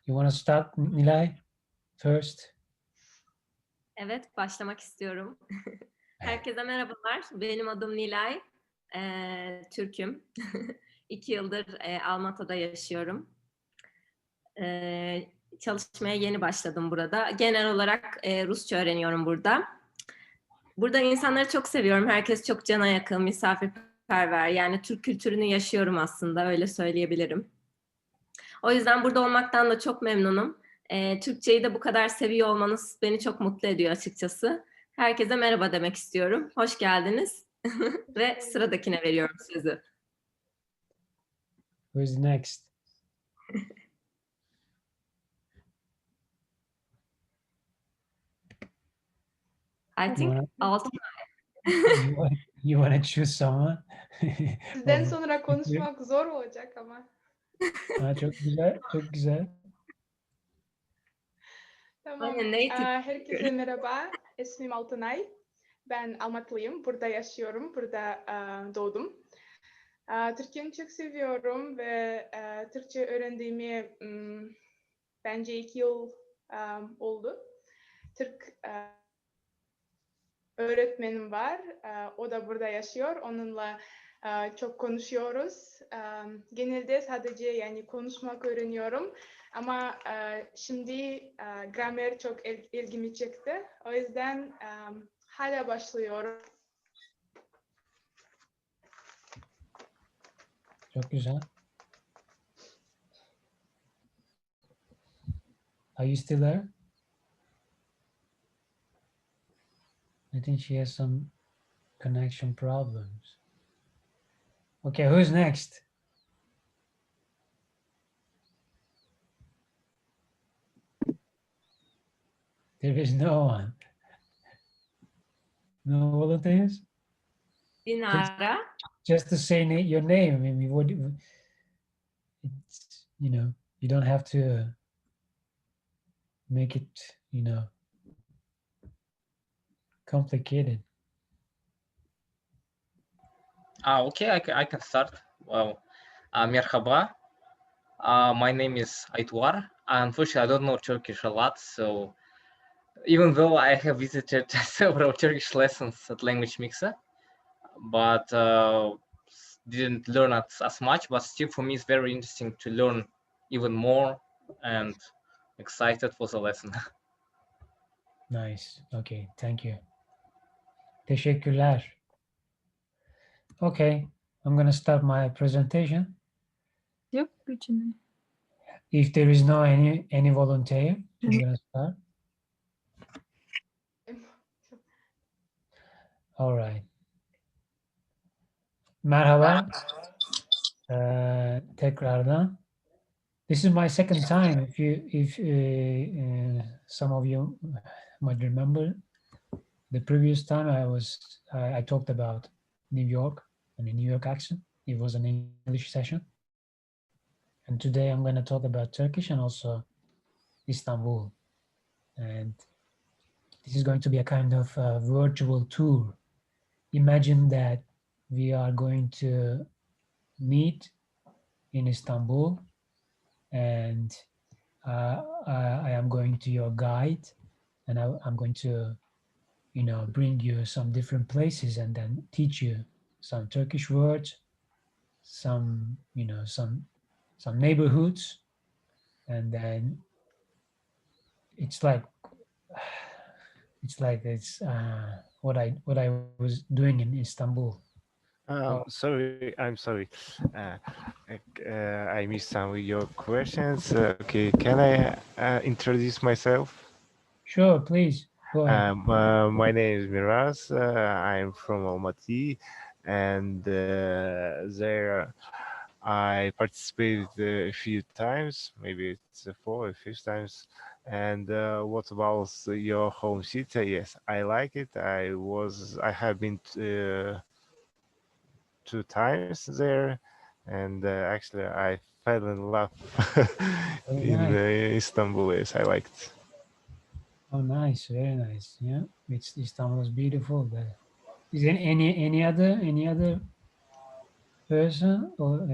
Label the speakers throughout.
Speaker 1: You want to start, Nilay, first?
Speaker 2: Evet, başlamak istiyorum. Herkese merhabalar. Benim adım Nilay. Türk'üm. 2 yıldır Almata'da yaşıyorum. Çalışmaya yeni başladım burada. Genel olarak Rusça öğreniyorum burada. Burada insanları çok seviyorum. Herkes çok cana yakın, misafirperver. Yani Türk kültürünü yaşıyorum aslında, öyle söyleyebilirim. O yüzden burada olmaktan da çok memnunum. Türkçeyi de bu kadar seviyor olmanız beni çok mutlu ediyor açıkçası. Herkese merhaba demek istiyorum. Hoş geldiniz. Ve sıradakine veriyorum sözü.
Speaker 1: Who's next?
Speaker 2: I think Altın.
Speaker 1: You want to choose someone?
Speaker 3: Sizden sonra konuşmak zor olacak ama.
Speaker 1: Çok güzel, çok güzel.
Speaker 3: Tamam.
Speaker 2: Aynen,
Speaker 3: Herkese merhaba. İsmim Altınay. Ben Almatılıyım. Burada yaşıyorum. Burada doğdum. Türkiye'yi çok seviyorum ve Türkçe öğrendiğimi bence 2 yıl oldu. Türk öğretmenim var. O da burada yaşıyor. Onunla çok konuşuyoruz. Genelde sadece yani konuşmak öğreniyorum. Ama şimdi gramer çok ilgimi çekti. O yüzden hala başlıyorum.
Speaker 1: Çok güzel. Are you still there? I think she has some connection problems. Okay, who's next? There is no one. No volunteers?
Speaker 2: Dinara.
Speaker 1: Just to say your name. I mean, it's, you don't have to make it, complicated.
Speaker 4: Okay, I can start. Well, merhaba. My name is Aytuar. Unfortunately, I don't know Turkish a lot, so even though I have visited several Turkish lessons at Language Mixer, but didn't learn as much, but still for me it's very interesting to learn even more and excited for the lesson.
Speaker 1: Nice. Okay, thank you. Teşekkürler. Okay, I'm going to start my presentation.
Speaker 5: Yep.
Speaker 1: If there is no any volunteer, I'm going to start. All right. Merhaba. Tekrardan. This is my second time. If some of you might remember, the previous time I talked about New York and a New York accent. It was an English session. And today I'm going to talk about Turkish and also Istanbul. And this is going to be a kind of virtual tour. Imagine that we are going to meet in Istanbul, and I am going to your guide, and I'm going to, bring you some different places and then teach you some Turkish words, some, some neighborhoods, and then it's like what I was doing in Istanbul.
Speaker 6: Sorry, I'm sorry. I missed some of your questions. Okay, can I introduce myself?
Speaker 1: Sure, please go ahead.
Speaker 6: My name is Miraz. I'm from Almaty, and there I participated a few times. Maybe it's 4 or 5 times. And what about your home city? Yes, I like it. I have been 2 times there, and actually I fell in love in Istanbul. Yes, I liked.
Speaker 1: Oh, nice, very nice. Yeah, Istanbul is beautiful. Is there any other person or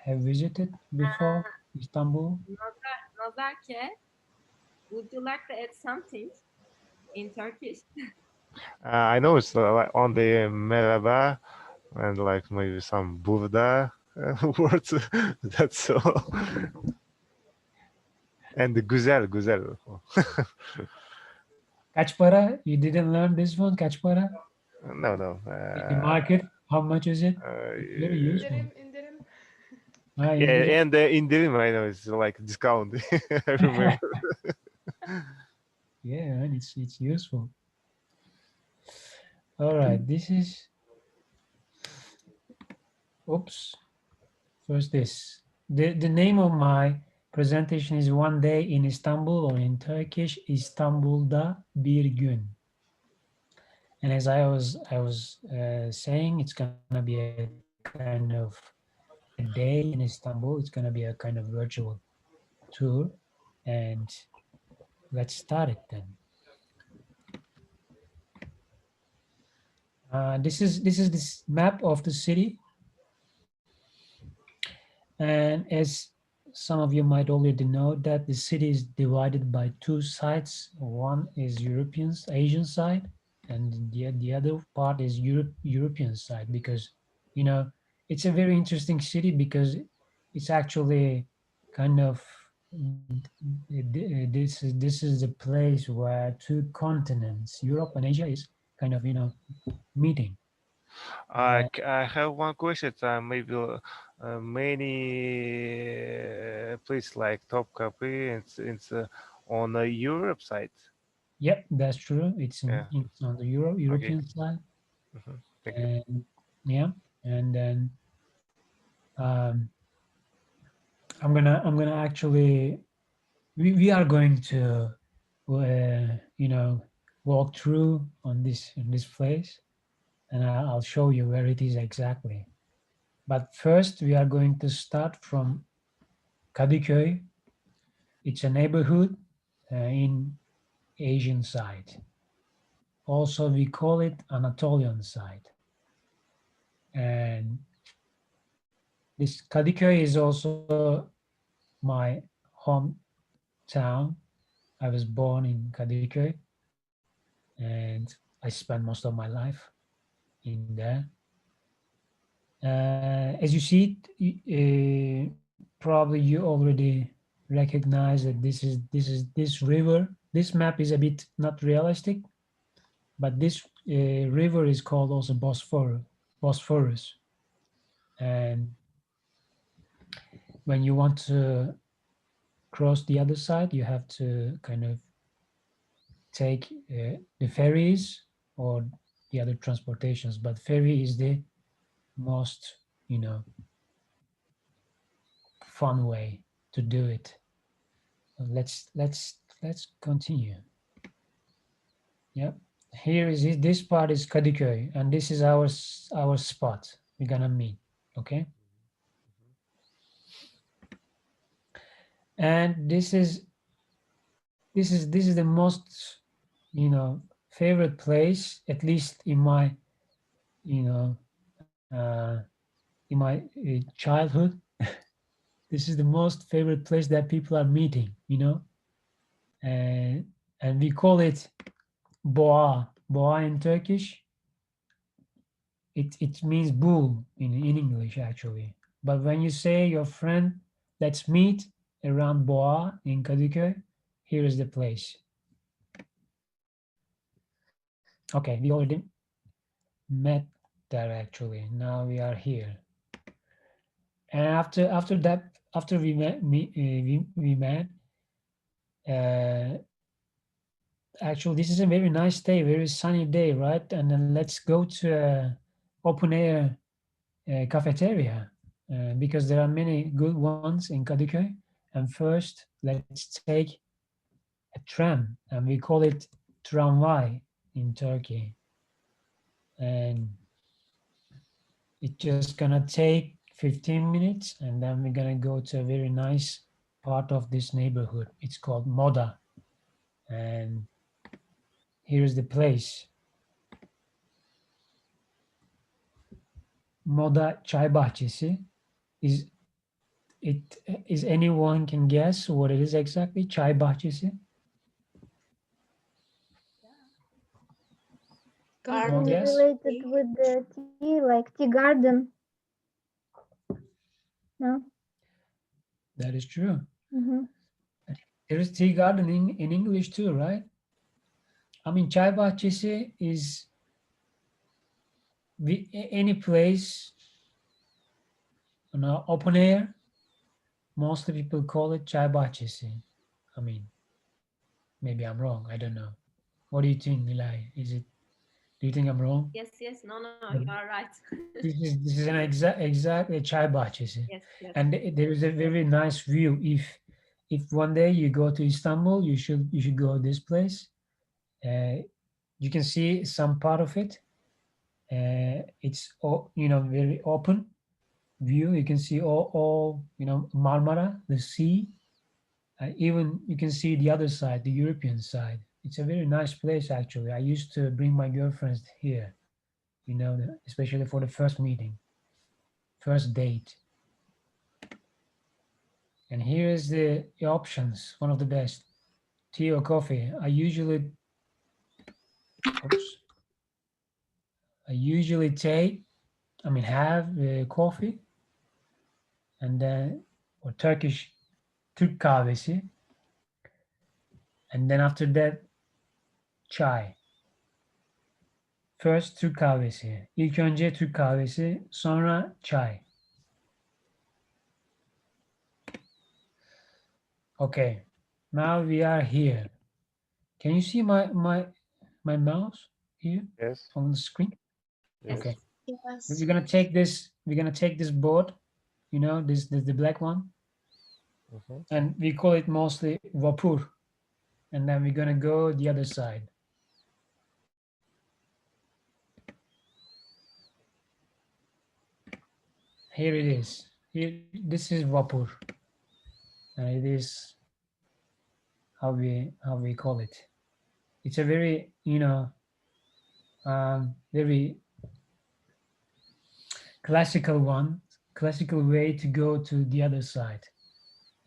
Speaker 1: have visited before Istanbul?
Speaker 2: Nazarke, would you like to add something in Turkish?
Speaker 6: I know it's like on the merhaba and like maybe some Buddha words. That's all. And the güzel, güzel.
Speaker 1: Kaç para? You didn't learn this one? Kaç para?
Speaker 6: No, no.
Speaker 1: In the market, how much is it? It's very useful.
Speaker 3: İndirim, indirim.
Speaker 1: Ah,
Speaker 6: Yeah, and indirim, I know it's like discount. I remember.
Speaker 1: yeah, and it's useful. All right, this is. Oops. First, this. The name of my presentation is One Day in Istanbul, or in Turkish, İstanbul'da bir gün. And as I was saying, it's gonna be a kind of a day in Istanbul. It's gonna be a kind of virtual tour, and let's start it then. This map of the city, and as some of you might already know, that the city is divided by two sides. One is Asian side, and the other part is European side, because you know it's a very interesting city because it's actually kind of this is the place where two continents, Europe and Asia, is kind of meeting.
Speaker 6: I have one question. Maybe many places like Topkapi, it's on the Europe side.
Speaker 1: Yep, that's true.
Speaker 6: Yeah.
Speaker 1: It's on the
Speaker 6: Okay.
Speaker 1: European side,
Speaker 6: Thank you.
Speaker 1: and yeah, and then um, I'm gonna actually we are going to walk through on this place, and I'll show you where it is exactly. But first, we are going to start from Kadıköy. It's a neighborhood in Asian side. Also, we call it Anatolian side. And this Kadıköy is also my hometown. I was born in Kadıköy, and I spent most of my life in there. As you see, probably you already recognize that this river. This map is a bit not realistic, but this river is called also Bosphorus. And when you want to cross the other side, you have to kind of take the ferries or the other transportations. But ferry is the most, fun way to do it. Let's continue. Yep. Here is it. This part is Kadıköy, and this is our spot. We're gonna meet. Okay. And this is the most favorite place, at least in my you know in my childhood. This is the most favorite place that people are meeting, and we call it boğa in Turkish. It means bull in English, actually. But when you say your friend, let's meet around boğa in Kadıköy, here is the place. Okay, we already met there actually. Now we are here. And after that, after we met, uh, actually this is a very nice day, very sunny day, right? And then let's go to a open air cafeteria, because there are many good ones in Kadıköy. And first, let's take a tram, and we call it tramvay in Turkey. And it's just gonna take 15 minutes, and then we're gonna go to a very nice part of this neighborhood. It's called Moda, and here's the place. Moda Çay Bahçesi is it is anyone can guess what it is exactly? Çay bahçesi.
Speaker 3: Garden.
Speaker 1: One guess?
Speaker 5: Related with the tea, like tea garden. No.
Speaker 1: That is true.
Speaker 5: Mm-hmm.
Speaker 1: There is tea garden in English too, right? I mean, çay bahçesi is any place, open air. Mostly people call it çay bahçesi. I mean, maybe I'm wrong. I don't know. What do you think, Nilay? Do you think I'm wrong?
Speaker 2: Yes, no,
Speaker 1: But
Speaker 2: you are right.
Speaker 1: this is an exactly çay bahçesi.
Speaker 2: Yes.
Speaker 1: And there is a very nice view. If one day you go to Istanbul, you should go this place. You can see some part of it. It's very open view. You can see all Marmara, the sea. Even you can see the other side, the European side. It's a very nice place actually. I used to bring my girlfriends here, especially for the first meeting, first date. And here is the options, one of the best. Tea or coffee. I usually have coffee, and then or Türk kahvesi, and then after that çay. First Türk kahvesi. İlk önce Türk kahvesi, sonra çay. Okay, now we are here. Can you see my mouse here
Speaker 6: Yes.
Speaker 1: on the screen?
Speaker 6: Yes.
Speaker 1: Okay.
Speaker 3: Yes.
Speaker 1: We're gonna take this board, this the black one,
Speaker 6: Mhm.
Speaker 1: and we call it mostly vapur, and then we're gonna go the other side. Here it is. Here, this is vapur, and it is how we call it. It's a very very classical way to go to the other side.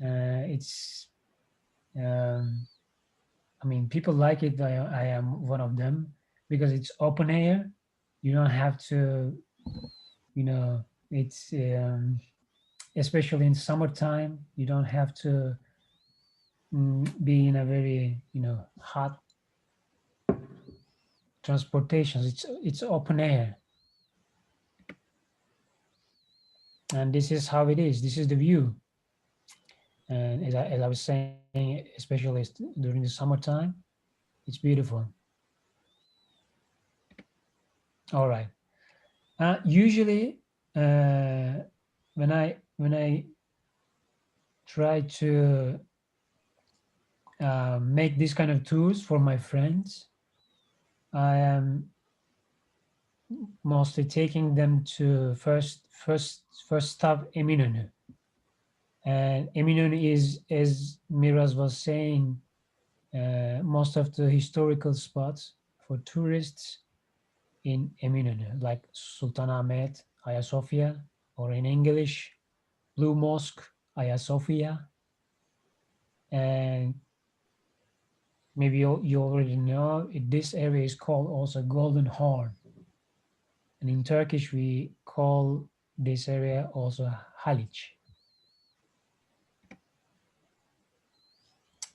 Speaker 1: It's I mean, people like it. I am one of them because it's open air. You don't have to, it's especially in summertime. You don't have to be in a very hot transportation. It's open air, and this is how it is. This is the view. And as I was saying, especially during the summertime, it's beautiful. All right. Usually, when I try to make these kind of tours for my friends, I am mostly taking them to first stop Eminönü. And Eminönü is, as Miraz was saying, most of the historical spots for tourists in Eminönü, like Sultanahmet, Ayasofya, or in English, Blue Mosque, Ayasofya. And maybe you already know, this area is called also Golden Horn. And in Turkish, we call this area also Haliç.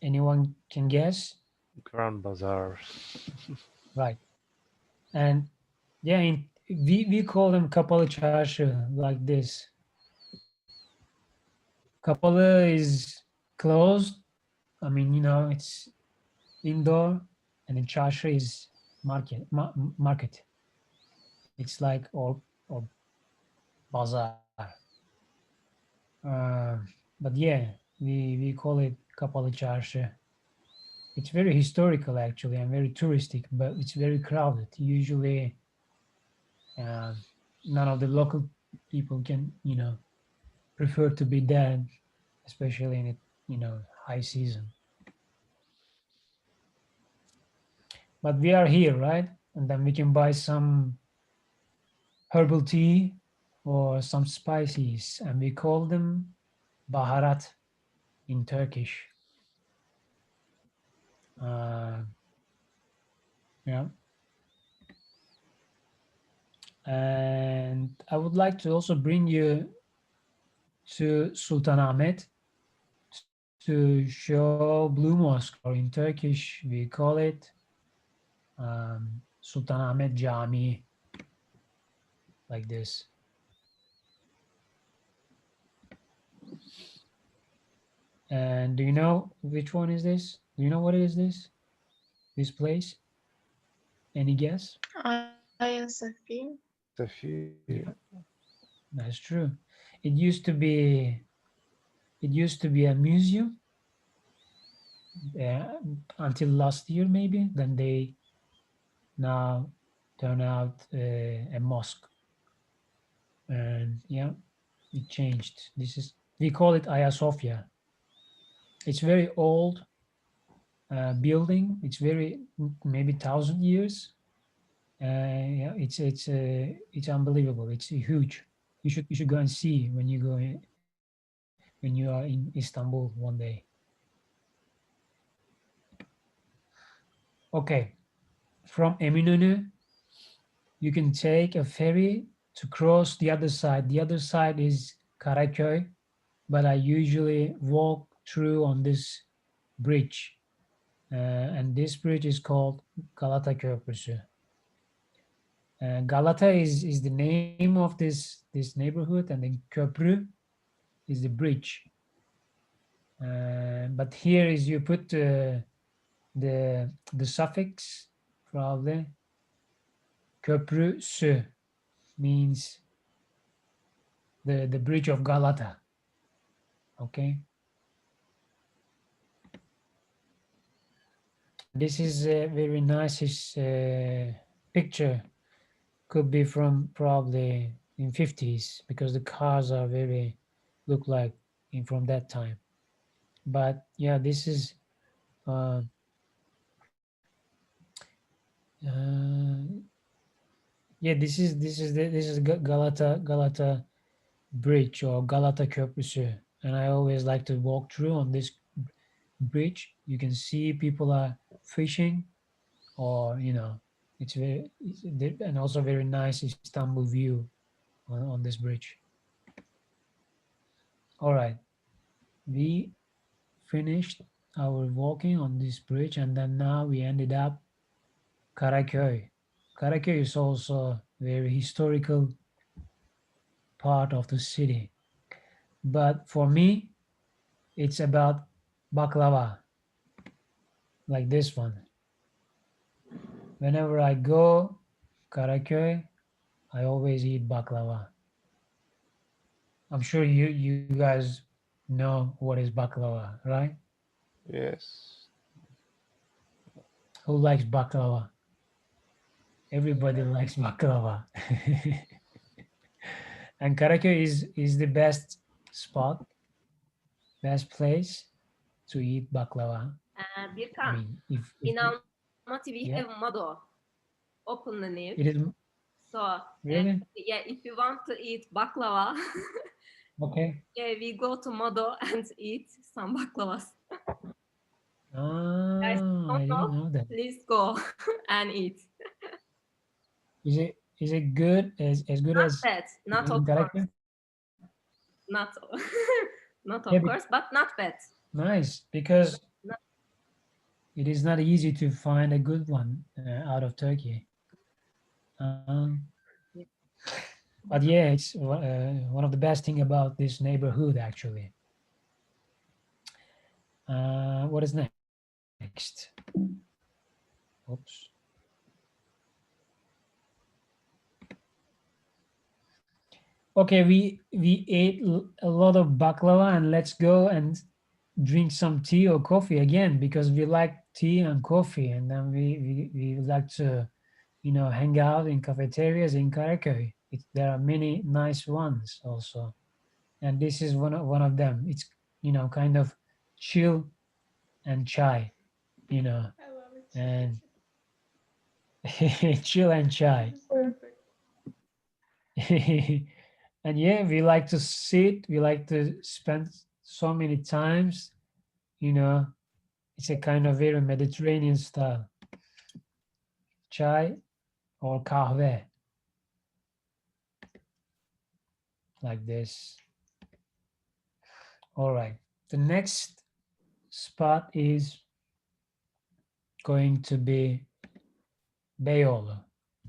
Speaker 1: Anyone can guess?
Speaker 6: Grand Bazaar.
Speaker 1: Right. And yeah, we call them Kapalı Çarşı, like this. Kapalı is closed. I mean, it's indoor, and then Çarşı is market. It's like or bazaar. But yeah, we call it Kapalı Çarşı. It's very historical actually and very touristic, but it's very crowded. Usually, none of the local people can prefer to be there, especially in high season. But we are here, right? And then we can buy some herbal tea or some spices, and we call them baharat in Turkish. Yeah. And I would like to also bring you to Sultanahmet to show Blue Mosque, or in Turkish we call it Sultanahmet Camii, like this. And do you know which one is this? Do you know what is this? This place? Any guess?
Speaker 3: Hagia Sophia.
Speaker 6: Sophia.
Speaker 1: Yeah, that's true. It used to be a museum, yeah, until last year maybe. Then they now turn out a mosque, and yeah, it changed. This is, we call it Ayasofya. It's very old building. It's very, maybe 1,000 years. Yeah, it's unbelievable. It's huge. You should go and see when you go when you are in Istanbul one day. Okay, from Eminönü you can take a ferry to cross the other side. The other side is Karaköy, but I usually walk through on this bridge, and this bridge is called Galata Köprüsü. Galata is the name of this neighborhood, and then Köprü is the bridge. But here is, you put the suffix probably. Köprüsü means the bridge of Galata. Okay. This is a very nice picture. Could be from probably in 50s, because the cars are very look like from that time. But yeah, this is uh, uh, yeah, this is Galata Bridge, or Galata Köprüsü, and I always like to walk through on this bridge. You can see people are fishing, or and also very nice Istanbul view on this bridge. All right, we finished our walking on this bridge, and then now we ended up Karaköy. Karaköy is also a very historical part of the city, but for me it's about baklava, like this one. Whenever I go Karaköy, I always eat baklava. I'm sure you guys know what is baklava, right?
Speaker 6: Yes.
Speaker 1: Who likes baklava? Everybody likes baklava. And Karaköy is the best spot, best place to eat baklava. I
Speaker 2: Birkan,
Speaker 1: mean, if
Speaker 2: in Almaty we
Speaker 1: yeah,
Speaker 2: have Mado, openly near.
Speaker 1: it is
Speaker 2: So
Speaker 1: really
Speaker 2: yeah, if you want to eat baklava,
Speaker 1: okay.
Speaker 2: yeah, we go to Mado and eat some baklavas. Guys,
Speaker 1: Ah, I
Speaker 2: don't
Speaker 1: didn't
Speaker 2: know,
Speaker 1: know that.
Speaker 2: please go and eat.
Speaker 1: Is it good, as good
Speaker 2: Not
Speaker 1: as
Speaker 2: bad, not
Speaker 1: in
Speaker 2: of course,
Speaker 1: Karaköy?
Speaker 2: not not
Speaker 1: Yeah,
Speaker 2: of course, but not bad.
Speaker 1: nice, because
Speaker 2: Not-
Speaker 1: it is not easy to find a good one out of Turkey. But yeah, it's one of the best thing about this neighborhood, actually. What is next? Oops. Okay, we ate a lot of baklava, and let's go and drink some tea or coffee again, because we like tea and coffee, and then we like to hang out in cafeterias in Karaköy. There are many nice ones also, and this is one of them. It's kind of chill and chai, you know,
Speaker 3: I love it.
Speaker 1: and chill and chai.
Speaker 3: This is perfect.
Speaker 1: And yeah, we like to sit. We like to spend so many times. You know, it's a kind of very Mediterranean style. Chai or kahve, like this. All right. The next spot is going to be Beyoğlu.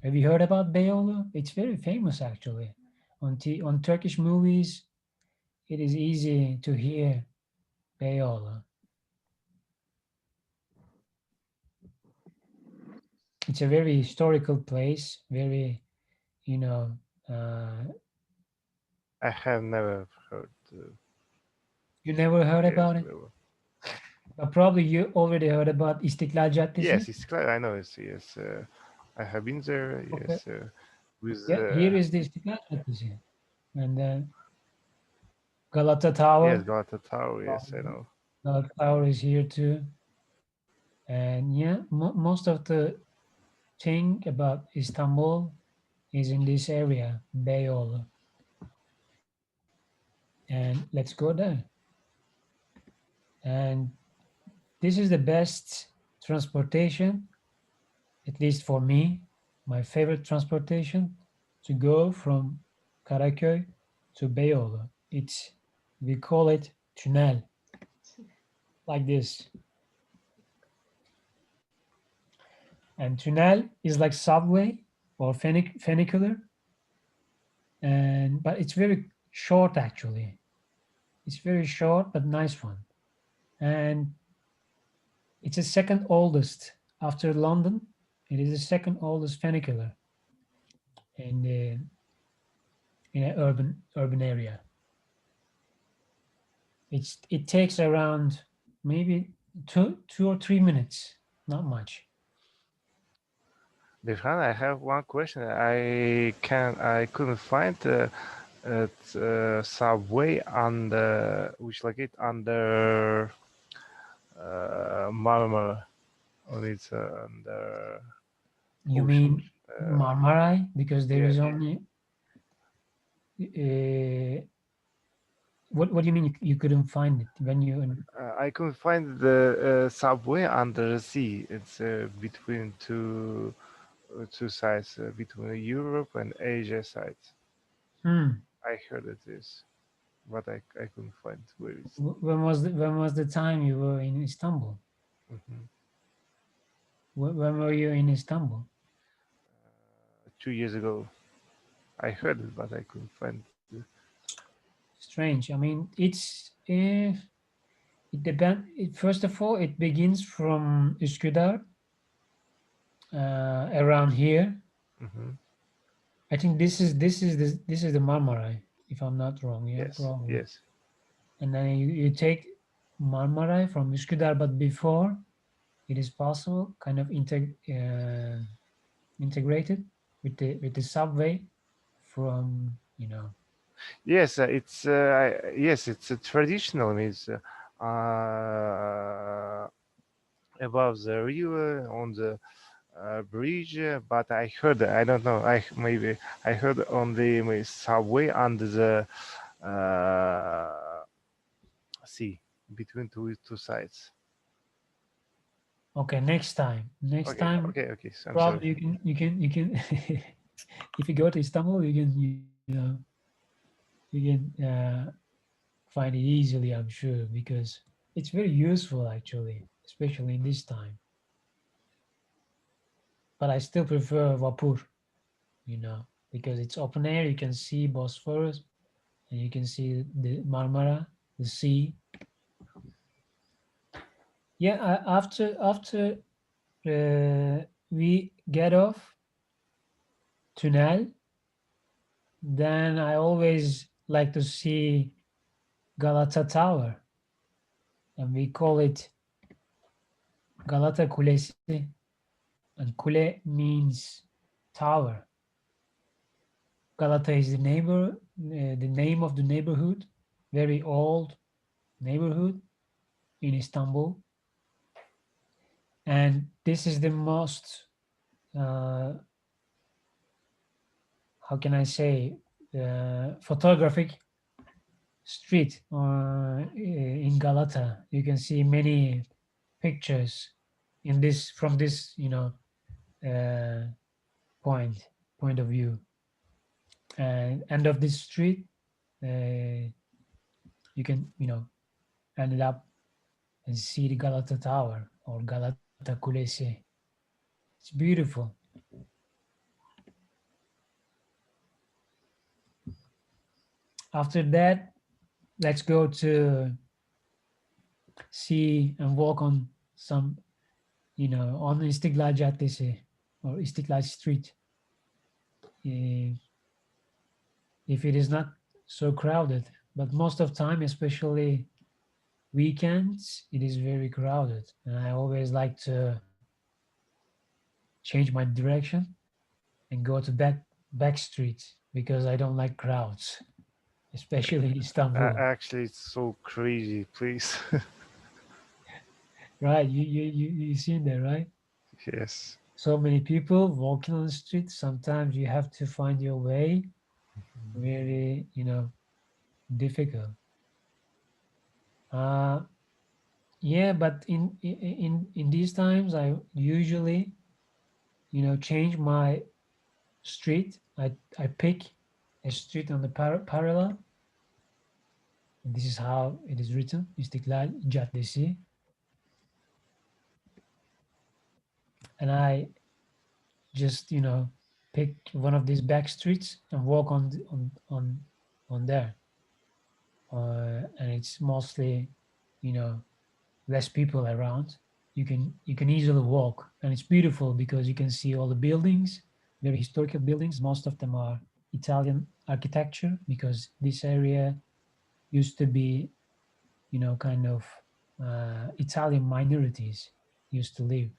Speaker 1: Have you heard about Beyoğlu? It's very famous actually. On Turkish movies, it is easy to hear Beyoğlu. It's a very historical place, very, you know,
Speaker 6: I have never heard.
Speaker 1: you never heard
Speaker 6: Yes,
Speaker 1: about it,
Speaker 6: never.
Speaker 1: but probably you already heard about İstiklal Caddesi.
Speaker 6: Yes, it's clear. I know. It's, yes, I have been there.
Speaker 1: Okay.
Speaker 6: Yes, with
Speaker 1: Yeah, here is the İstiklal Caddesi. And then Galata Tower.
Speaker 6: yes, Galata Tower. Yes, I know.
Speaker 1: Galata Tower is here too. And yeah, most of the thing about Istanbul is in this area, Beyoğlu. And let's go there. And this is the best transportation, at least for me, my favorite transportation, to go from Karaköy to Beyoğlu. We call it tünel, like this. And tünel is like subway or funicular, but it's very short actually. It's very short but nice one, and it's the second oldest after London. It is the second oldest funicular in the in an urban area. It takes around maybe two or 3 minutes, not much.
Speaker 6: Birkan, I have one question. I couldn't find subway on the which locate under Marmara. Or it's under
Speaker 1: You
Speaker 6: ocean.
Speaker 1: mean Marmaray? Because there
Speaker 6: yeah,
Speaker 1: is
Speaker 6: yeah.
Speaker 1: only. What do you mean you couldn't find it when you?
Speaker 6: I couldn't find the subway under the sea. It's between two sides, between Europe and Asia sides. I heard it is, but I couldn't find where it's.
Speaker 1: When was the time you were in Istanbul?
Speaker 6: Mhm.
Speaker 1: When were you in Istanbul?
Speaker 6: 2 years ago. I heard it, but I couldn't find it.
Speaker 1: Strange. I mean, it depends. First of all, it begins from Üsküdar, around here.
Speaker 6: Hmm.
Speaker 1: I think this is the Marmaray, if I'm not wrong. Yeah,
Speaker 6: Yes,
Speaker 1: probably.
Speaker 6: yes.
Speaker 1: And then you take Marmaray from Üsküdar, but before it is possible, kind of integrated with the subway from
Speaker 6: Yes, yes, it's a traditional means above the river on the bridge, but I heard I don't know I heard on the subway under the sea between two sides.
Speaker 1: Okay, next time.
Speaker 6: Okay. So I'm
Speaker 1: Probably
Speaker 6: sorry.
Speaker 1: you can if you go to Istanbul, you can find it easily, I'm sure, because it's very useful actually, especially in this time. But I still prefer Vapur, because it's open air. You can see Bosphorus, and you can see the Marmara, the sea. Yeah, after we get off Tunel, then I always like to see Galata Tower, and we call it Galata Kulesi, and Kule means tower. Galata is the name of the neighborhood, very old neighborhood in Istanbul, and this is the most how can I say photographic street in Galata. You can see many pictures in this from this uh, point of view. And end of this street, you can end up and see the Galata Tower or Galata Kulesi. It's beautiful. After that, let's go to see and walk on some, on Istiklal Caddesi or Istiklal Street. Eh, if it is not so crowded, but most of time, especially weekends, it is very crowded. And I always like to change my direction and go to back streets because I don't like crowds, especially in Istanbul.
Speaker 6: Actually, it's so crazy, please.
Speaker 1: Right? You seen that, right?
Speaker 6: Yes.
Speaker 1: So many people walking on the street. Sometimes you have to find your way. Very, difficult. Uh, yeah, but in these times, I usually, change my street. I pick a street on the parallel. And this is how it is written: İstiklal Caddesi. And I just pick one of these back streets and walk on there. And it's mostly you know less people around. You can easily walk, and it's beautiful because you can see all the buildings, very historical buildings. Most of them are Italian architecture because this area used to be kind of Italian minorities used to live.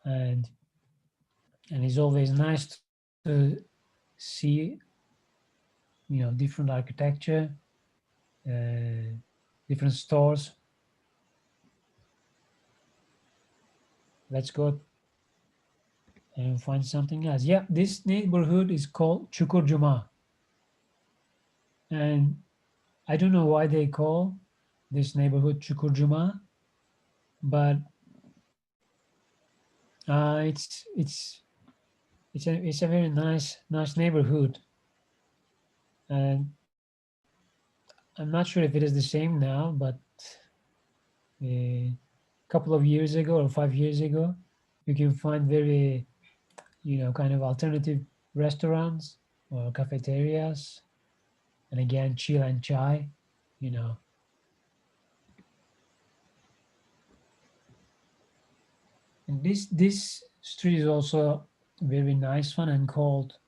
Speaker 1: And and it's always nice to see different architecture, uh, different stores. Let's go and find something else. Yeah, this neighborhood is called Çukurcuma, and I don't know why they call this neighborhood Çukurcuma, but it's a very nice neighborhood, and I'm not sure if it is the same now, but a couple of years ago or 5 years ago, you can find very, kind of alternative restaurants or cafeterias, and again, chill and chai, you know. And this street is also a very nice one and called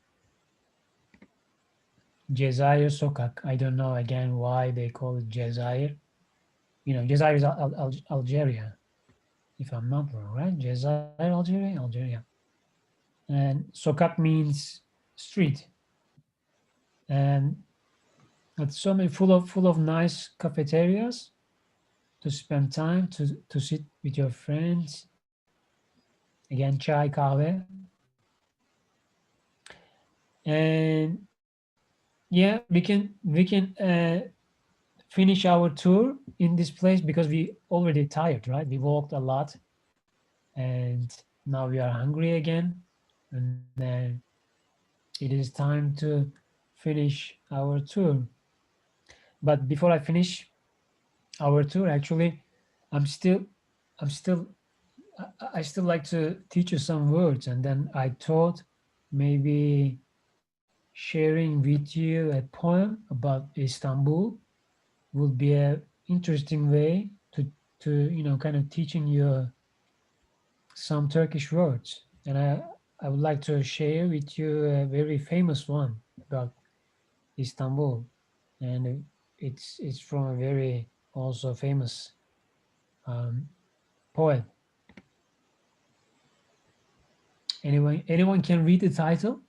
Speaker 1: Cezayir Sokak. I don't know again why they call it Cezayir. Cezayir is Algeria, if I'm not wrong, right? Cezayir, Algeria. And Sokak means street, and it's so many full of nice cafeterias to spend time to sit with your friends. Again, chai, kahve, and yeah, we can finish our tour in this place because we already tired, right? We walked a lot, and now we are hungry again, and then it is time to finish our tour. But before I finish our tour, actually, I'm still, I'm still, I still like to teach you some words, and then I thought maybe sharing with you a poem about Istanbul would be a interesting way to kind of teaching you some Turkish words. And I would like to share with you a very famous one about Istanbul, and it's from a very also famous um, poet. Anyone can read the title?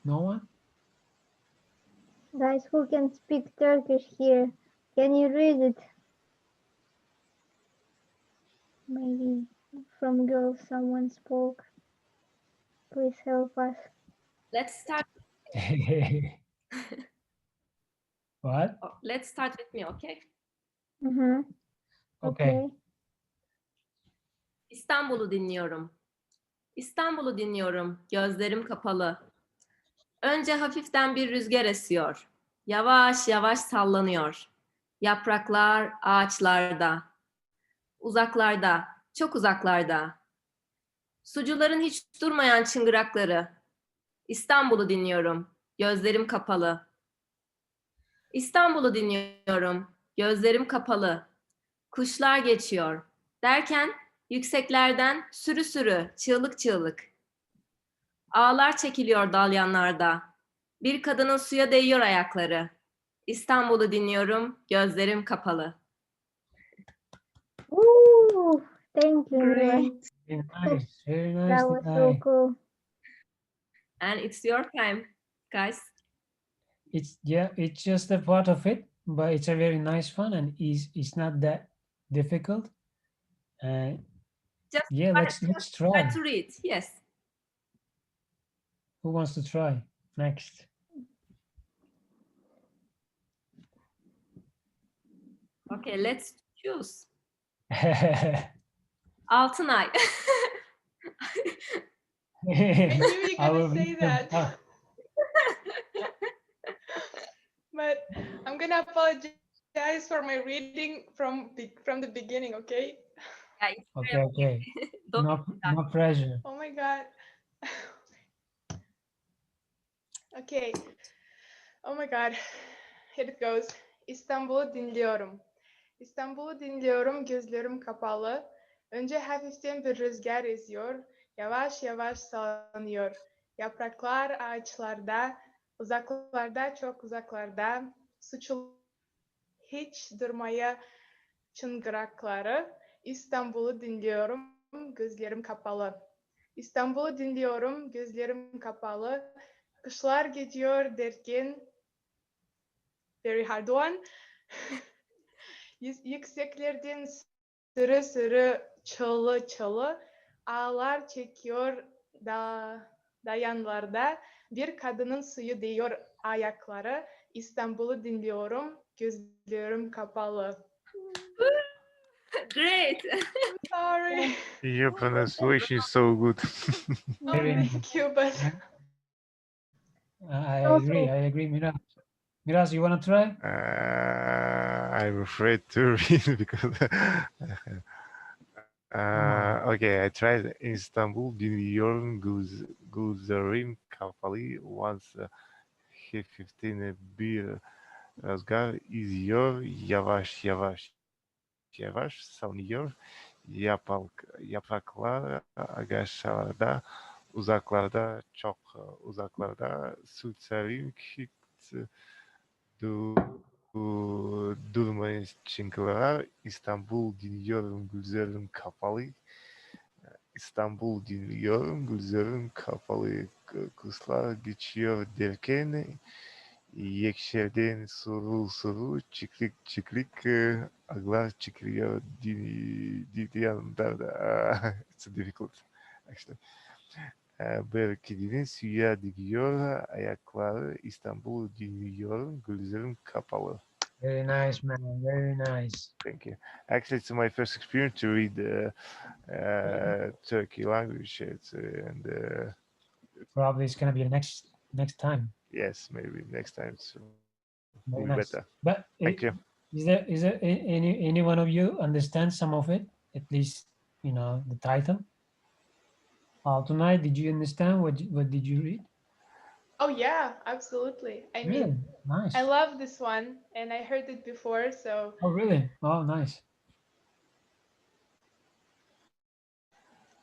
Speaker 1: No one?
Speaker 5: Guys, who can speak Turkish here? Can you read it? Maybe from girls someone spoke. Please help us.
Speaker 2: Let's start.
Speaker 1: What?
Speaker 2: Let's start with me, okay?
Speaker 5: Mm-hmm.
Speaker 1: Okay.
Speaker 5: Okay.
Speaker 2: İstanbul'u dinliyorum. İstanbul'u dinliyorum. Gözlerim kapalı. Önce hafiften bir rüzgar esiyor. Yavaş yavaş sallanıyor. Yapraklar ağaçlarda. Uzaklarda, çok uzaklarda. Sucuların hiç durmayan çıngırakları. İstanbul'u dinliyorum. Gözlerim kapalı. İstanbul'u dinliyorum. Gözlerim kapalı. Kuşlar geçiyor. Derken yükseklerden sürü sürü, çığlık çığlık. Ağlar çekiliyor dalyanlarda. Bir kadının suya değiyor ayakları. İstanbul'u dinliyorum, gözlerim kapalı.
Speaker 5: Ooh, thank you, Mira.
Speaker 3: Great.
Speaker 1: Very nice. Very nice.
Speaker 5: That was so cool.
Speaker 2: And it's your time, guys.
Speaker 1: It's just a part of it, but it's a very nice fun and it's not that difficult.
Speaker 2: Just
Speaker 1: Yeah, let's
Speaker 2: try
Speaker 1: try.
Speaker 2: to read, yes.
Speaker 1: Who wants to try next?
Speaker 2: Okay, let's choose. Altınay.
Speaker 3: I knew you
Speaker 1: I
Speaker 3: were
Speaker 1: will
Speaker 3: gonna say
Speaker 1: read them
Speaker 3: that.
Speaker 1: out.
Speaker 3: But I'm gonna apologize for my reading from the beginning, okay?
Speaker 2: Yeah, it's
Speaker 1: Okay, okay.
Speaker 2: Don't
Speaker 1: No pressure.
Speaker 3: Oh my god. Okay. Oh my god. Here it goes. İstanbul'u dinliyorum. İstanbul'u dinliyorum, gözlerim kapalı. Önce hafiften bir rüzgar esiyor. Yavaş yavaş sallanıyor. Yapraklar ağaçlarda, uzaklarda, çok uzaklarda. Suçlu hiç durmaya çıngırakları. İstanbul'u dinliyorum, gözlerim kapalı. İstanbul'u dinliyorum, gözlerim kapalı. Kışlar geçiyor derken, very hard one. Yükseklerden sürü sürü, çalı çalı, ağlar çekiyor dayanlarda. Bir kadının suyu değiyor ayakları. İstanbul'u dinliyorum, gözlerim kapalı.
Speaker 2: Great.
Speaker 3: I'm sorry.
Speaker 6: Your pronunciation is so good.
Speaker 3: Oh,
Speaker 1: Very nice.
Speaker 3: thank you, but
Speaker 1: I
Speaker 5: Also-
Speaker 1: agree. I agree, Miraz. Miraz, you want to try?
Speaker 6: I'm afraid to read because. Okay, I tried Istanbul, dinliyorum, gözlerim kapalı. Once hafiften bir rüzgar izliyor, yavaş yavaş salınıyor. Yapraklar ağaçlarda, uzaklarda, çok uzaklarda, suçların hiç durmayın çıngıraklar. İstanbul dinliyorum, gözlerim kapalı. İstanbul dinliyorum, gözlerim kapalı. Kuşlar geçiyor derken yekşerden soru çıklık ağlar çıkıyor yanında. It's difficult actually. Bir kedinin suya dikiyor ayakları. İstanbul dinliyorum, gözlerim kapalı.
Speaker 1: Very nice, man. Very nice.
Speaker 6: Thank you. Actually, it's my first experience to read Turkey language. And
Speaker 1: Probably it's gonna be the next time.
Speaker 6: yes, maybe next time it will
Speaker 1: Very
Speaker 6: be
Speaker 1: nice.
Speaker 6: better.
Speaker 1: But
Speaker 6: Thank you.
Speaker 1: is there any one of you understand some of it? At least the title. Tonight, did you understand what did you read?
Speaker 3: oh yeah, absolutely. I
Speaker 1: Really
Speaker 3: mean,
Speaker 1: nice.
Speaker 3: I love this one, and I heard it before, so
Speaker 1: Oh, really? Oh, nice.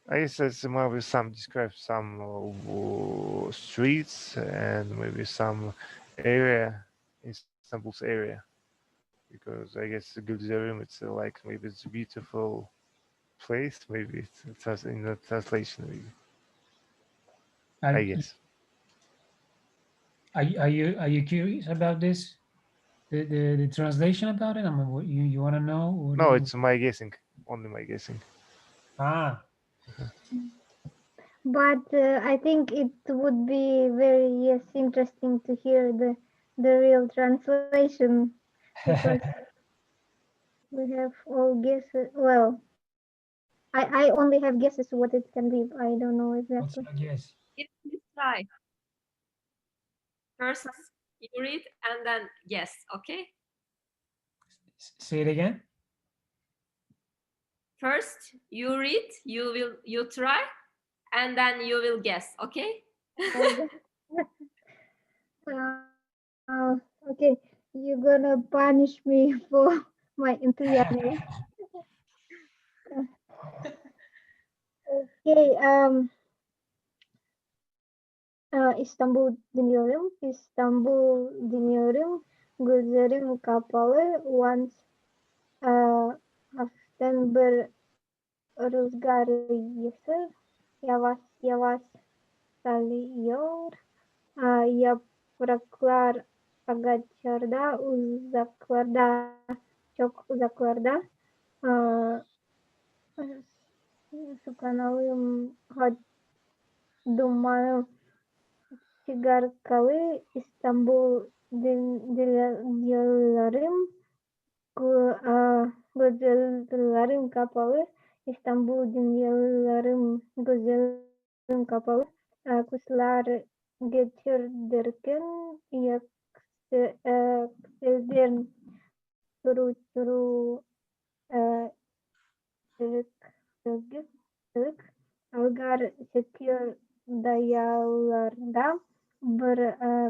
Speaker 6: I guess it's maybe some describe some streets and maybe some area, Istanbul's area, because I guess Gülcerim it's like maybe it's a beautiful place. Maybe it's in the translation. Maybe. I guess.
Speaker 1: Are you curious about this? The translation about it? I mean, what you want to know? What do
Speaker 6: No,
Speaker 1: you-
Speaker 6: it's my guessing. Only my guessing.
Speaker 1: Ah,
Speaker 5: but I think it would be very interesting to hear the real translation because we have all guesses. Well, I only have guesses what it can be. I don't know exactly.
Speaker 1: What's your guess?
Speaker 2: Please try. First, you read and then guess. Okay.
Speaker 1: Say it again.
Speaker 2: First, you read. You try, and then you will guess. Okay.
Speaker 5: Okay, you're gonna punish me for my enthusiasm. Okay, İstanbul dinliyorum. Gözlerim kapalı. Once hafiften bir rüzgar esir. Yavaş yavaş salıyor. Yapraklar ağaçlarda uzaklarda, çok uzaklarda. Aa, Sukanalım dumanı Sigarkalı İstanbul diyorlarım. Gözlerim kapalı. İstanbul dinliyorlarım. Gözlerim kapalı. Kuşlar geçirdirken yükselden sürü sürü ırık ırık ırık algar çekiyor dayalarda bir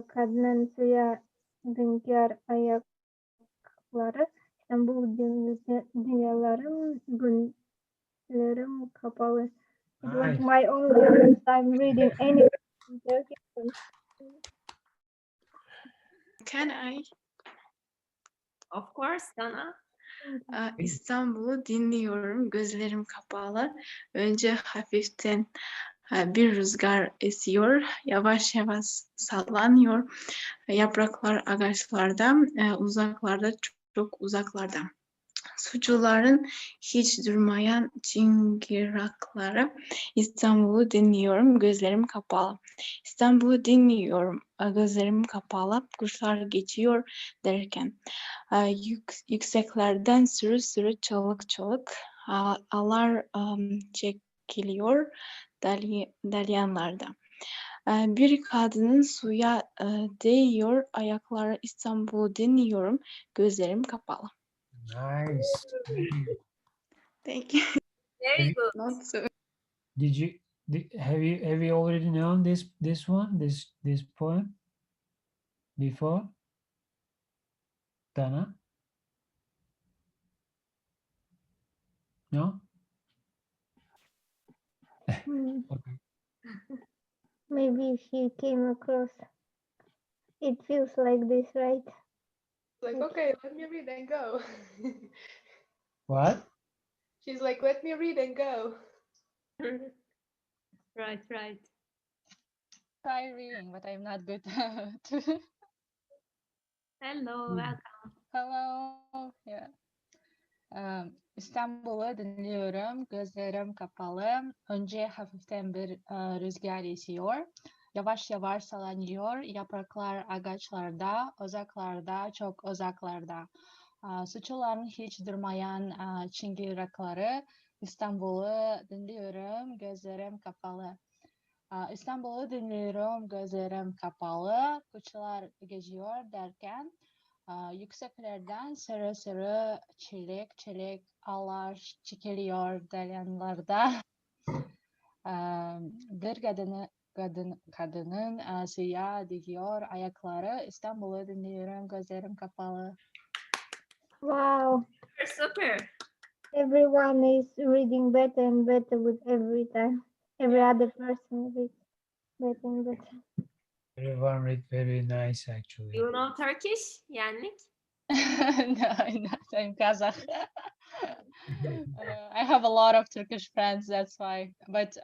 Speaker 5: kadının suya döker ayakları İstanbul dünyalarım günlerim kapalı. It was
Speaker 1: Nice.
Speaker 5: my only first time reading any Turkish.
Speaker 3: Can I?
Speaker 2: Of course, Dana.
Speaker 3: İstanbul'u dinliyorum, gözlerim kapalı. Önce hafiften bir rüzgar esiyor, yavaş yavaş sallanıyor. Yapraklar ağaçlarda, uzaklarda, çok uzaklarda. Suçluların hiç durmayan çıngırakları. İstanbul'u dinliyorum, gözlerim kapalı. İstanbul'u dinliyorum, gözlerim kapalı. Kuşlar geçiyor derken. Yükseklerden sürü sürü çalık çalık alar çekiliyor dalyanlarda. Bir kadının suya değiyor ayakları İstanbul'u dinliyorum gözlerim kapalı.
Speaker 1: Nice.
Speaker 3: Thank you.
Speaker 2: Very good.
Speaker 3: Not so.
Speaker 1: Did you have you already known this one this poem before, Dana? No. Okay.
Speaker 5: Maybe she came across. It feels like this, right?
Speaker 3: Like, okay, let me read and go.
Speaker 1: What?
Speaker 3: She's like, let me read and go.
Speaker 2: Right, right.
Speaker 7: Try reading, but I'm not good.
Speaker 2: Hello, welcome.
Speaker 7: Hello. Yeah. İstanbul'u dinliyorum. Gözlerim kapalı. Önce hafiften bir rüzgar esiyor. Yavaş yavaş sallanıyor. Yapraklar ağaçlarda, uzaklarda, çok uzaklarda. Suçluların hiç durmayan çıngırakları. İstanbul'u dinliyorum. Gözlerim kapalı. İstanbul'u dinliyorum. Gözlerim kapalı. Kuşlar geçiyor derken yükseklerden sarı sarı çelik çelik ağlar çekiliyor dalyanlarda. Bir kadının suya dikiyor ayakları. İstanbul'u dinliyorum gözlerim kapalı.
Speaker 5: Wow.
Speaker 2: Super.
Speaker 5: Everyone is reading better and better with every time. Every other person reads better and better.
Speaker 1: Everyone read very nice actually.
Speaker 2: You know Turkish, Yannick?
Speaker 7: No, I'm not. I'm Kazakh. I have a lot of Turkish friends, that's why. But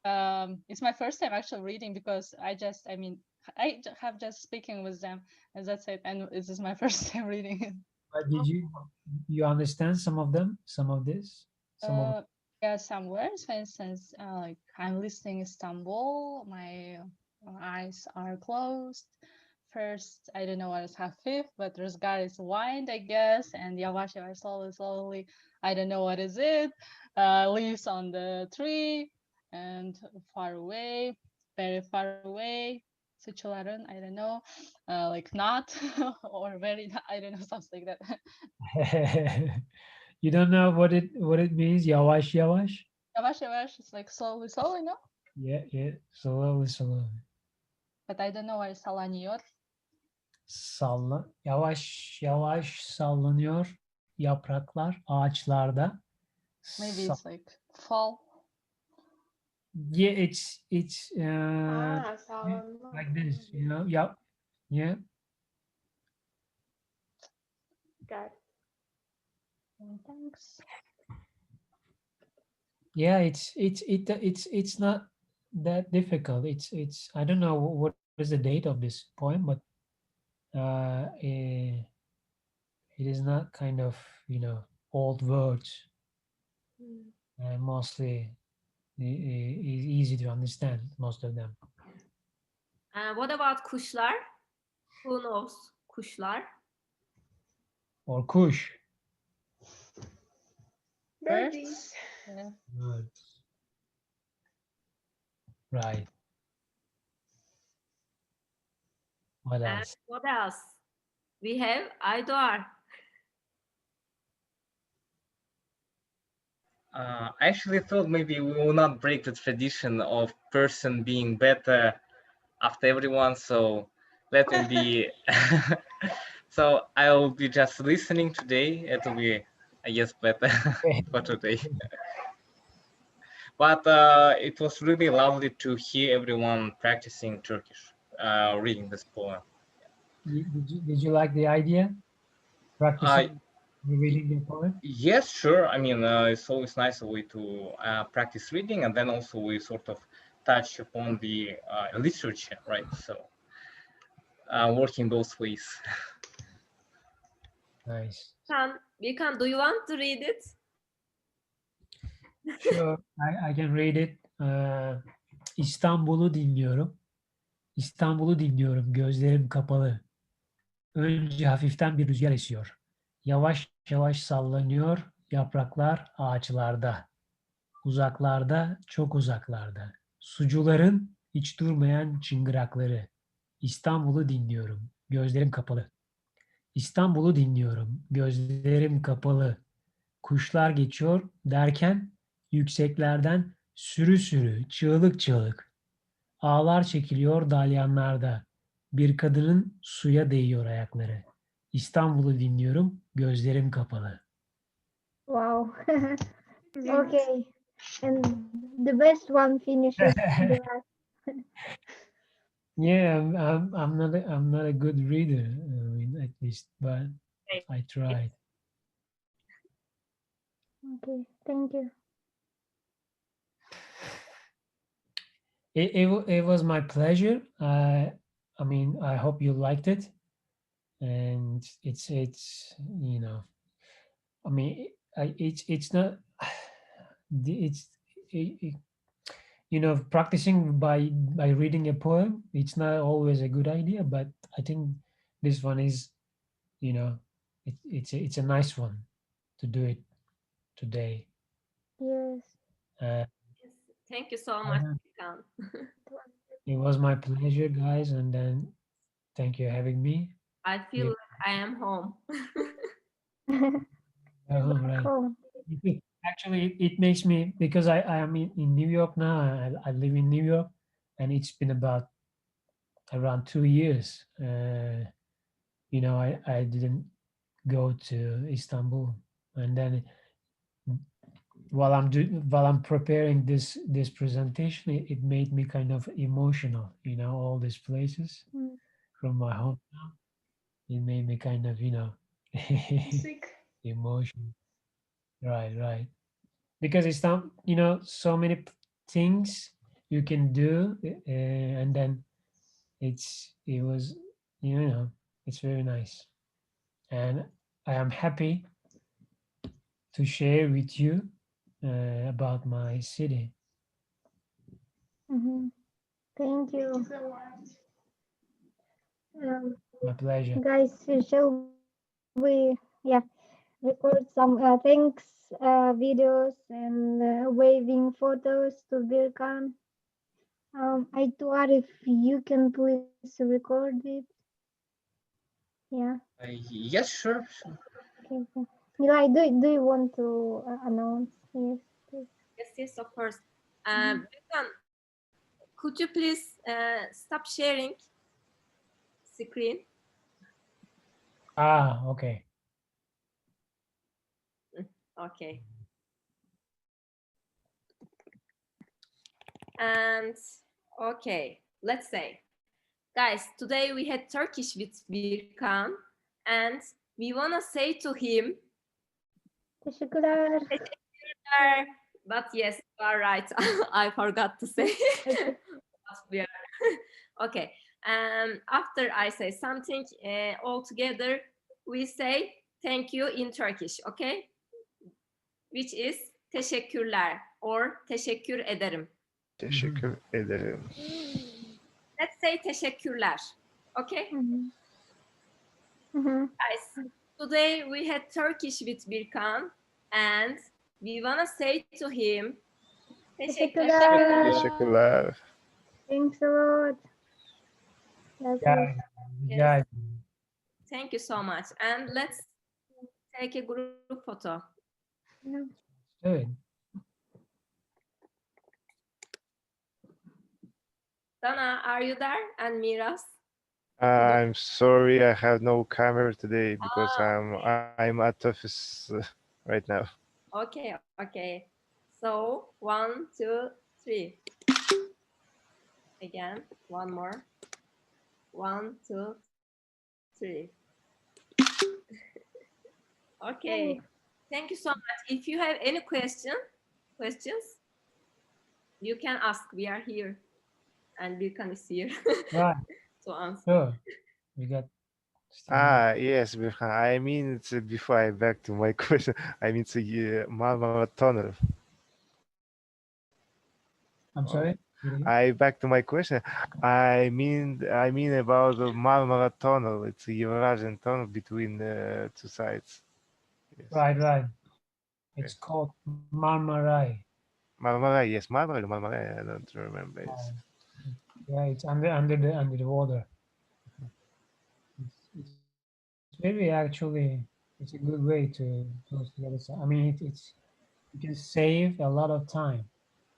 Speaker 7: it's my first time actually reading because I have just speaking with them, and that's it. And this is my first time reading.
Speaker 1: But did you understand some of them? Some of this? Some of
Speaker 7: Yeah, some words. For instance, like I'm listening Istanbul. My eyes are closed. First, I don't know what is hafif, but Rüzgar is wind, I guess, and yavaş yavaş, slowly, slowly. I don't know what is it. Leaves on the tree, and far away, very far away. Suçuların, I don't know, like not or very, I don't know, something like that.
Speaker 1: You don't know what it means? Yavaş yavaş.
Speaker 7: Yavaş yavaş, it's like slowly, slowly, no?
Speaker 1: Yeah, yeah. Slowly, slowly.
Speaker 7: But I don't know where sallanıyor.
Speaker 1: Yavaş yavaş sallanıyor yapraklar ağaçlarda.
Speaker 7: Maybe
Speaker 1: Sa-
Speaker 7: it's like fall.
Speaker 1: yeah, it's
Speaker 3: Sağlam.
Speaker 1: like this, you know. Yeah, yeah.
Speaker 3: Got it.
Speaker 7: Thanks.
Speaker 1: Yeah, it's not that difficult. It's I don't know what is the date of this poem, but it is not kind of, you know, old words.
Speaker 3: Hmm.
Speaker 1: Mostly is easy to understand, most of them.
Speaker 2: What about kuşlar? Who knows kuşlar?
Speaker 1: Or kush.
Speaker 3: Birdies.
Speaker 7: Yeah.
Speaker 1: Birds. Right. What
Speaker 2: And
Speaker 1: else?
Speaker 2: what else? We have Aydoğar.
Speaker 4: I actually thought maybe we will not break the tradition of person being better after everyone, so let me be. So I will be just listening today. It will be, I guess, better for today. But it was really lovely to hear everyone practicing Turkish, reading this poem.
Speaker 1: Did you like the idea? Practicing reading the poem?
Speaker 4: Yes, sure. I mean, it's always nice a way to practice reading, and then also we sort of touch upon the literature, right? So working both ways.
Speaker 1: Nice.
Speaker 2: Birkan, do you want to read it?
Speaker 1: Sure, I can read it. İstanbul'u dinliyorum. İstanbul'u dinliyorum. Gözlerim kapalı. Önce hafiften bir rüzgar esiyor. Yavaş yavaş sallanıyor yapraklar ağaçlarda. Uzaklarda, çok uzaklarda. Sucuların hiç durmayan çıngırakları. İstanbul'u dinliyorum. Gözlerim kapalı. İstanbul'u dinliyorum. Gözlerim kapalı. Kuşlar geçiyor derken yükseklerden sürü sürü, çığlık çığlık. Ağlar çekiliyor dalyanlarda. Bir kadının suya değiyor ayakları. İstanbul'u dinliyorum, gözlerim kapalı.
Speaker 5: Wow. Okay. And the best one finishes the last.
Speaker 1: Yeah, I'm not a good reader, I mean, at least, but I tried.
Speaker 5: Okay. Thank you.
Speaker 1: It was my pleasure. I mean, I hope you liked it, and it's you know, I mean, it's not it's it, you know, practicing by reading a poem. It's not always a good idea, but I think this one is, you know, it's a nice one to do it today.
Speaker 5: Yes.
Speaker 1: Uh,
Speaker 2: Yes. Thank you so much, Birkan.
Speaker 1: it was my pleasure, guys, and then thank you for having me.
Speaker 2: I feel like I am home.
Speaker 1: Oh, right.
Speaker 5: Home.
Speaker 1: Actually, it makes me, because I am in New York now. I live in New York, and it's been about around 2 years. You know, I didn't go to Istanbul, and then while I'm preparing this presentation, it made me kind of emotional. You know, all these places
Speaker 5: Mm.
Speaker 1: from my hometown. It made me kind of, you know,
Speaker 3: Sick.
Speaker 1: emotional. Right, right. Because it's not, you know, so many things you can do, and then it was, you know, it's very nice, and I am happy to share with you about my city.
Speaker 5: Mhm. Thank
Speaker 3: Thank you
Speaker 5: you.
Speaker 3: so much.
Speaker 1: My pleasure.
Speaker 5: Guys, shall we, record some thanks videos and waving photos to Birkan? Aituar, if you can please record it. Yeah.
Speaker 4: Yes, sure, sure.
Speaker 5: Okay. Okay. Nilay, do you want to announce? Yes, please.
Speaker 2: Yes, yes, of course.
Speaker 5: Mhm.
Speaker 2: Birkan, could you please stop sharing screen?
Speaker 1: Ah, okay.
Speaker 2: Okay. And okay, let's say, guys, today we had Turkish with Birkan, and we wanna say to him,
Speaker 5: Teşekkürler.
Speaker 2: but yes, you are right. I forgot to say.
Speaker 5: Okay.
Speaker 2: But we are okay. After I say something, all together we say thank you in Turkish, okay? Which is teşekkürler or teşekkür ederim.
Speaker 6: Teşekkür ederim.
Speaker 2: Let's say teşekkürler, okay?
Speaker 5: Mhm. Mhm.
Speaker 2: Guys, today we had Turkish with Birkan, and we wanna say to him,
Speaker 5: Teşekkürler.
Speaker 6: Teşekkürler.
Speaker 5: Thanks a lot. That
Speaker 1: Yeah,
Speaker 5: was
Speaker 1: yeah.
Speaker 2: Thank you so much. And let's take a group photo.
Speaker 5: yeah.
Speaker 1: Good.
Speaker 2: Dana, are you there? And Miras?
Speaker 6: I'm sorry, I have no camera today because
Speaker 2: Ah,
Speaker 6: I'm at office right now.
Speaker 2: Okay, okay. So 1, 2, 3. Again, one more. 1, 2, 3. Okay. Thank you so much. If you have any questions, you can ask. We are here, and Birkan is here
Speaker 1: Right.
Speaker 2: to answer.
Speaker 1: Sure. We got.
Speaker 6: Yes, Birkan. I mean, it's before I back to my question. I mean, it's a Marmara Tunnel.
Speaker 1: I'm sorry.
Speaker 6: I back to my question. I mean about the Marmara Tunnel. It's a Eurasian tunnel between two sides. Yes.
Speaker 1: Right, right. It's called Marmarai.
Speaker 6: Marmara, yes, Marmara. I don't remember. Yes.
Speaker 1: Yeah, it's under the water. It's very actually. It's a good way to go to the other side. I mean, it's you can save a lot of time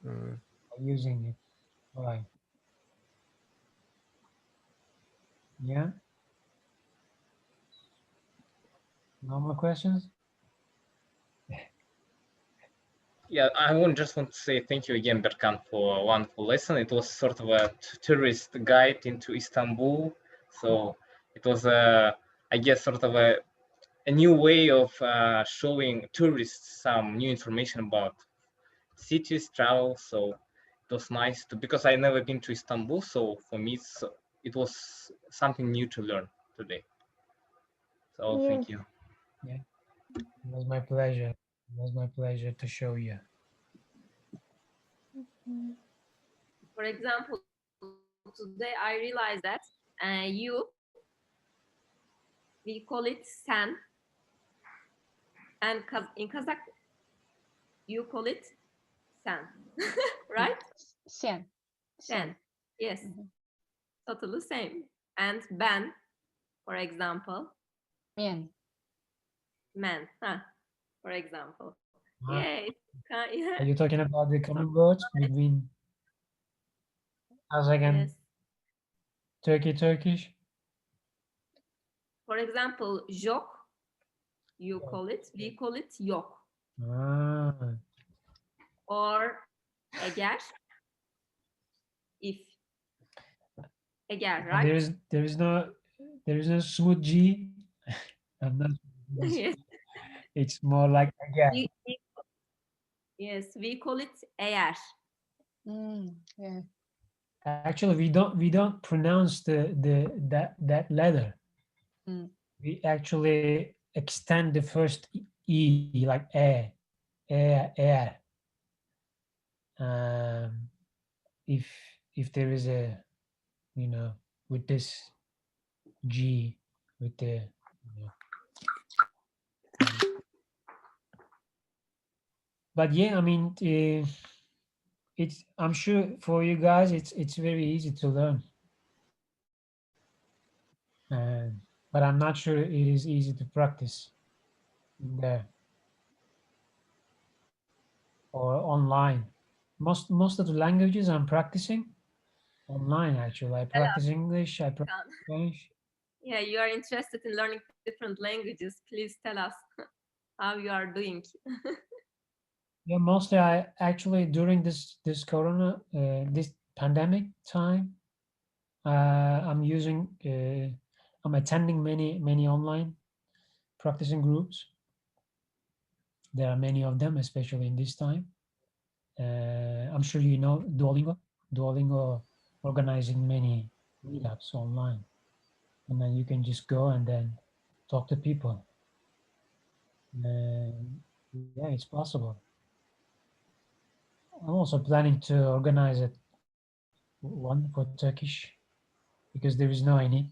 Speaker 6: Mm.
Speaker 1: by using it. Right. Yeah. No more questions?
Speaker 4: Yeah, just want to say thank you again, Berkan, for a wonderful lesson. It was sort of a tourist guide into Istanbul. So it was, I guess, sort of a new way of showing tourists some new information about cities, travel. So it was nice to, because I never been to Istanbul. So for me, it was something new to learn today. So
Speaker 5: Yes.
Speaker 4: thank you.
Speaker 1: Yeah. It was my pleasure. It was my pleasure to show you.
Speaker 2: For example, today I realized that we call it sen, and in Kazakh, you call it sen, right?
Speaker 7: Sen.
Speaker 2: Sen. Yes,
Speaker 7: Mhm.
Speaker 2: totally same. And ben, for example,
Speaker 7: Men.
Speaker 2: man, for example.
Speaker 1: Ah,
Speaker 2: Yay. Yeah.
Speaker 1: are you talking about the common words between Kazakh and
Speaker 2: Yes.
Speaker 1: Turkish?
Speaker 2: For example, jok, you call it, we call it yok.
Speaker 1: Ah,
Speaker 2: Or eger, if. Eger,
Speaker 1: and
Speaker 2: right?
Speaker 1: there is no smooth G. I'm not.
Speaker 2: Yes.
Speaker 1: It's more like again.
Speaker 2: Yes, we call it eğer.
Speaker 7: Yeah.
Speaker 1: Actually, we don't pronounce that letter.
Speaker 7: Mm.
Speaker 1: We actually extend the first e like air. if there is a, with this G, with the, um, but yeah, I mean, it's, I'm sure for you guys, it's very easy to learn, but I'm not sure it is easy to practice there or online. Most of the languages I'm practicing online. Actually, I practice English, I practice Spanish.
Speaker 2: Yeah, you are interested in learning different languages. Please tell us how you are doing.
Speaker 1: Yeah, mostly I actually, during this corona, this pandemic time, I'm using, I'm attending many online practicing groups. There are many of them, especially in this time. I'm sure you know Duolingo. Duolingo organizing many meetups online, and then you can just go and then talk to people. Yeah, it's possible. I'm also planning to organize one for Turkish because there is no any.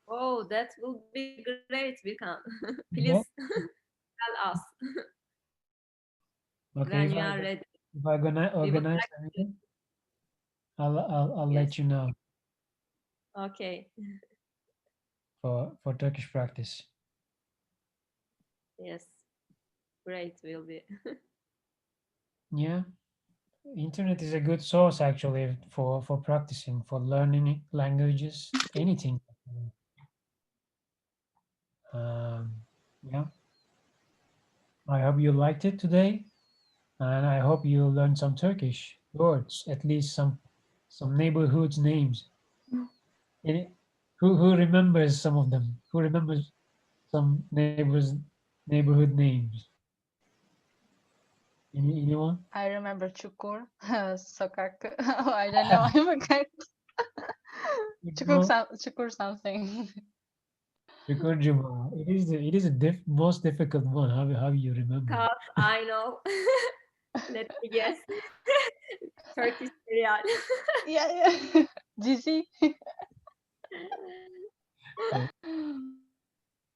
Speaker 2: Oh, that will be great, Birkan. Please
Speaker 1: Yeah.
Speaker 2: tell us when
Speaker 1: Okay,
Speaker 2: you are ready.
Speaker 1: if I gonna
Speaker 2: We would
Speaker 1: organize
Speaker 2: like to.
Speaker 1: anything, I'll
Speaker 2: Yes.
Speaker 1: let you know
Speaker 2: Okay.
Speaker 1: for Turkish practice.
Speaker 2: Yes. Great will be.
Speaker 1: Yeah, internet is a good source actually for practicing, for learning languages, anything. Um, yeah, I hope you liked it today, and I hope you learned some Turkish words, at least some neighborhoods names. Any, who remembers some of them? Who remembers some neighborhood names? Anyone?
Speaker 7: I remember Çukur, sokak. Oh, I don't know. I forgot.
Speaker 1: No,
Speaker 7: Çukur something.
Speaker 1: Ricordiamo. It is a most difficult one. How you remember?
Speaker 2: Because I know. Let me guess. Turkish cereal.
Speaker 7: Yeah, yeah. Dizi.
Speaker 1: Uh,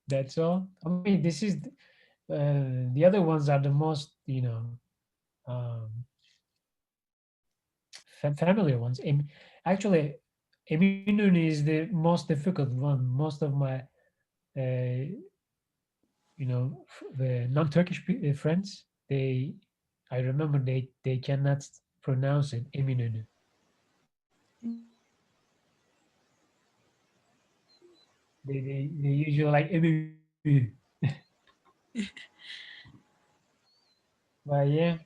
Speaker 1: that's all. I mean, this is the other ones are the most, um, familiar ones. Actually, Eminönü is the most difficult one. Most of my, the non-Turkish friends, I remember they cannot pronounce it. Eminönü. They usually like Eminönü. But yeah,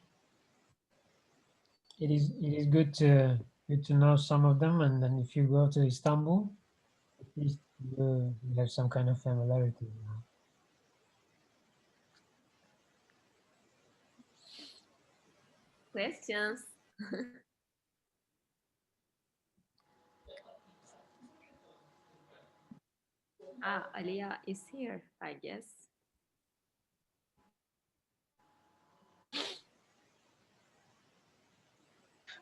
Speaker 1: it is good to know some of them, and then if you go to Istanbul, at least you have some kind of familiarity.
Speaker 2: Questions? Ah, Aliyah is here, I guess.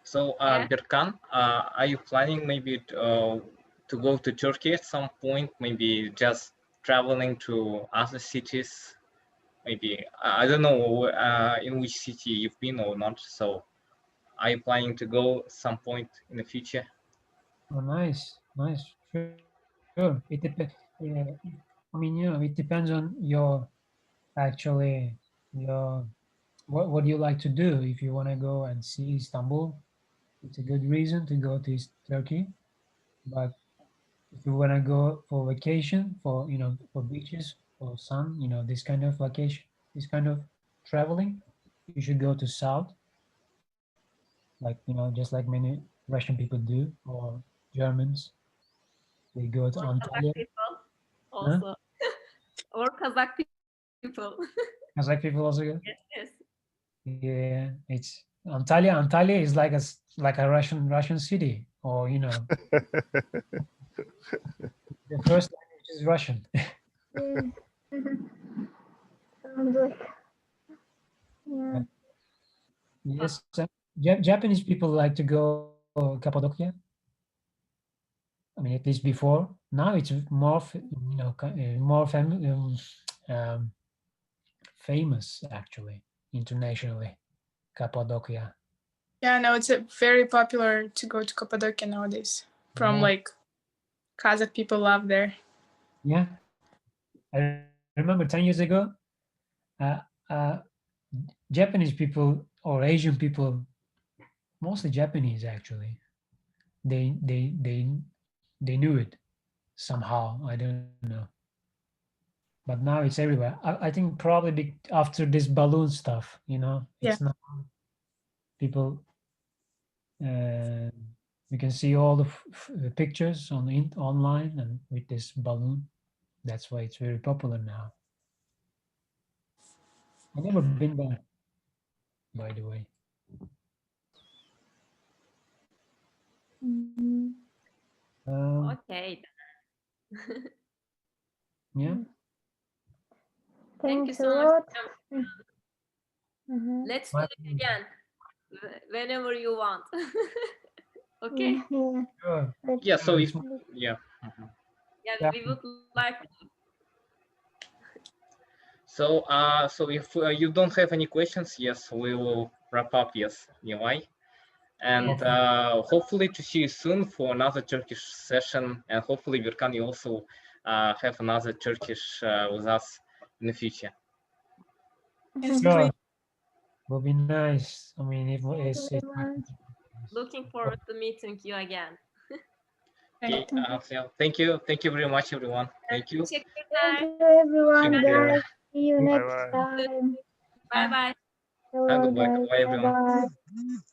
Speaker 4: So,
Speaker 2: Yeah.
Speaker 4: Birkan, are you planning maybe to go to Turkey at some point? Maybe just traveling to other cities? Maybe I don't know in which city you've been or not. So, are you planning to go some point in the future?
Speaker 1: Oh, nice, nice, sure. It depends. I mean, it depends on your actually your what do you like to do. If you want to go and see Istanbul, it's a good reason to go to Turkey. But if you want to go for vacation, for beaches, for sun, this kind of vacation, this kind of traveling, you should go to south, like just like many Russian people do, or Germans. They go to
Speaker 2: Or Kazakh
Speaker 1: Antalya.
Speaker 2: people
Speaker 1: Huh?
Speaker 2: also. Or Kazakh people.
Speaker 1: Kazakh people also go.
Speaker 2: Yes, yes.
Speaker 1: Yeah, it's Antalya. Antalya is like like a Russian city, or the first language is Russian.
Speaker 5: Yes. Sounds like, yeah.
Speaker 1: Yes, Japanese people like to go Cappadocia. I mean, at least before. Now it's more, more um, famous actually internationally. Cappadocia.
Speaker 8: Yeah, no, it's very popular to go to Cappadocia nowadays. From
Speaker 1: Yeah.
Speaker 8: like Kazakh people love there.
Speaker 1: Yeah, I remember 10 years ago, uh, uh, Japanese people or Asian people, mostly Japanese actually, they they they they knew it somehow. I don't know, but now it's everywhere. I think probably after this balloon stuff,
Speaker 8: Yeah.
Speaker 1: it's not people. Uh, you can see all the pictures online and with this balloon. That's why it's very popular now. I've never been there, by the way.
Speaker 5: Mhm.
Speaker 2: Okay.
Speaker 1: Yeah.
Speaker 2: Thank you
Speaker 5: Thanks a
Speaker 2: so much.
Speaker 5: lot. Mhm.
Speaker 2: Let's do
Speaker 1: My
Speaker 2: it
Speaker 1: pleasure.
Speaker 2: again whenever you want. Okay.
Speaker 5: Yeah.
Speaker 1: Sure.
Speaker 5: Let's
Speaker 4: Yeah. So if
Speaker 1: It's
Speaker 4: yeah. Mhm.
Speaker 2: Yeah, we would like.
Speaker 4: So if you don't have any questions, yes, we will wrap up. Yes, Nilay. And
Speaker 2: Yes.
Speaker 4: hopefully to see you soon for another Turkish session. And hopefully, Birkan, you also have another Turkish with us in the future.
Speaker 8: Yes,
Speaker 1: sure.
Speaker 8: please.
Speaker 1: Will be nice. I mean,
Speaker 5: thank you
Speaker 1: it's
Speaker 5: very much.
Speaker 2: Looking forward to meeting you again.
Speaker 4: Okay,
Speaker 5: Mhm.
Speaker 4: so thank you very much, everyone. Thank you.
Speaker 5: Thank
Speaker 2: Teşekkürler.
Speaker 5: you, everyone,
Speaker 6: Thank you.
Speaker 5: guys. See you
Speaker 6: Bye
Speaker 5: next
Speaker 6: bye.
Speaker 5: time.
Speaker 2: Bye bye.
Speaker 4: And
Speaker 5: Hello,
Speaker 4: goodbye,
Speaker 5: guys.
Speaker 4: goodbye,
Speaker 5: Bye
Speaker 4: everyone.
Speaker 5: bye.